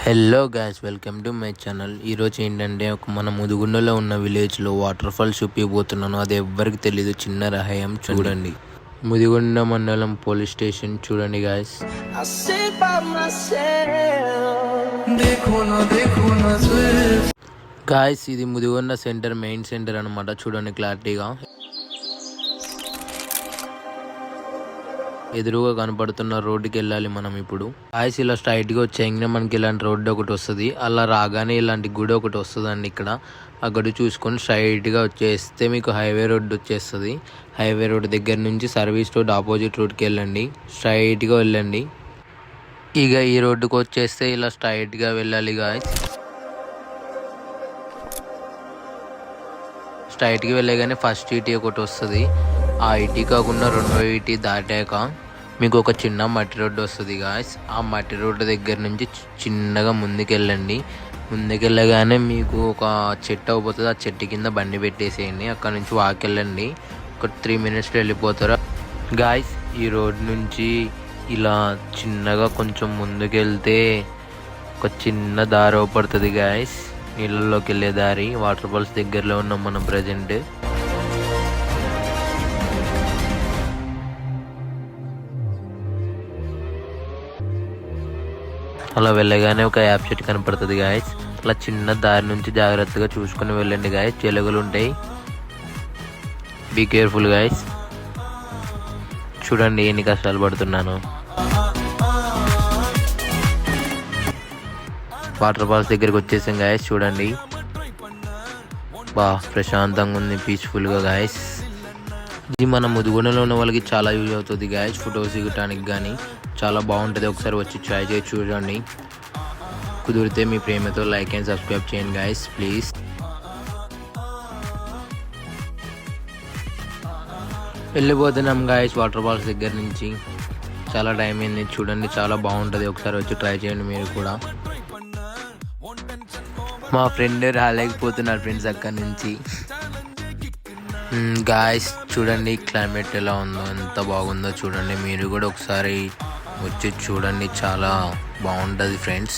Hello guys, welcome to my channel. ఈరోజు ఏంటంటే మన ముదిగుండలో ఉన్న విలేజ్లో వాటర్ ఫాల్ చూపిపోతున్నాను. అది ఎవ్వరికి తెలియదు, చిన్న రహస్యం. చూడండి, ముదిగుండ మండలం పోలీస్ స్టేషన్ చూడండి గాయ్స్. గాయ్స్, ఇది ముదిగొండ సెంటర్, మెయిన్ సెంటర్ అనమాట. చూడండి క్లారిటీగా ఎదురుగా కనపడుతున్న రోడ్డుకి వెళ్ళాలి మనం ఇప్పుడు. గాయ్స్, ఇలా స్ట్రైట్గా వచ్చేయంగానే మనకి ఇలాంటి రోడ్డు ఒకటి వస్తుంది. అలా రాగానే ఇలాంటి గుడి ఒకటి వస్తుందండి. ఇక్కడ ఆ గుడి చూసుకొని స్ట్రైట్గా వచ్చేస్తే మీకు హైవే రోడ్డు వచ్చేస్తుంది. హైవే రోడ్ దగ్గర నుంచి సర్వీస్ రోడ్ ఆపోజిట్ రోడ్కి వెళ్ళండి, స్ట్రైట్గా వెళ్ళండి. ఇక ఈ రోడ్డుకి వచ్చేస్తే ఇలా స్ట్రైట్గా వెళ్ళాలి గాయ్స్. స్ట్రైట్కి వెళ్ళగానే ఫస్ట్ ఈటీ ఒకటి వస్తుంది. ఆ ఈటీ కాకుండా రెండో ఈటీ దాటాక మీకు ఒక చిన్న మట్టి రోడ్డు వస్తుంది గాయ్స్. ఆ మట్టి రోడ్డు దగ్గర నుంచి చిన్నగా ముందుకెళ్ళండి. ముందుకెళ్ళగానే మీకు ఒక చెట్టు అయిపోతుంది. ఆ చెట్టు కింద బండి పెట్టేసేయండి. అక్కడ నుంచి వాకెళ్ళండి. ఒక 3 minutesలో వెళ్ళిపోతారు గాయ్స్. ఈ రోడ్ నుంచి ఇలా చిన్నగా కొంచెం ముందుకెళ్తే ఒక చిన్న దారి అవపడుతుంది గాయ్స్, నీళ్ళల్లోకి వెళ్ళే దారి. వాటర్ ఫాల్స్ దగ్గరలో ఉన్నాం మనం ప్రజెంట్. అలా వెళ్ళగానే ఒక యాప్ చెట్టు కనపడుతుంది గాయస్. అలా చిన్న దారి నుంచి జాగ్రత్తగా చూసుకొని వెళ్ళండి గాయస్. చెలుగులు ఉంటాయి, బీ కేర్ఫుల్ గాయస్. చూడండి ఎన్ని కష్టాలు పడుతున్నాను. వాటర్ ఫాల్స్ దగ్గరికి వచ్చేసాం గాయస్. చూడండి, ప్రశాంతంగా ఉంది, పీస్ఫుల్గా గాయస్. ఇది మన ముదిగొండలో ఉన్న వాళ్ళకి చాలా యూజ్ అవుతుంది గాయస్. ఫొటోస్ దిగటానికి కానీ చాలా బాగుంటుంది. ఒకసారి వచ్చి ట్రై చేసి చూడండి. కుదిరితే మీ ప్రేమతో లైక్ అండ్ సబ్స్క్రైబ్ చేయండి గాయస్, ప్లీజ్. వెళ్ళిపోతున్నాం గాయస్ వాటర్ ఫాల్స్ దగ్గర నుంచి. చాలా టైం అయింది. చూడండి, చాలా బాగుంటుంది. ఒకసారి వచ్చి ట్రై చేయండి మీరు కూడా. మా ఫ్రెండ్ రాలేకపోతున్నారు ఫ్రెండ్స్ అక్కడి నుంచి. గాయస్ చూడండి క్లైమేట్ ఎలా ఉందో, ఎంత బాగుందో చూడండి. మీరు కూడా ఒకసారి వచ్చి చూడండి, చాలా బాగుంటుంది ఫ్రెండ్స్.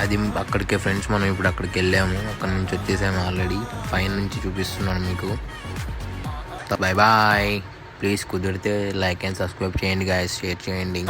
అది అక్కడికే ఫ్రెండ్స్, మనం ఇప్పుడు అక్కడికి వెళ్ళాము. అక్కడి నుంచి వచ్చేసాము ఆల్రెడీ. పైన నుంచి చూపిస్తున్నాను మీకు. Bye bye. ప్లీజ్ కుదిరితే లైక్ అండ్ సబ్స్క్రైబ్ చేయండి గాయస్, షేర్ చేయండి.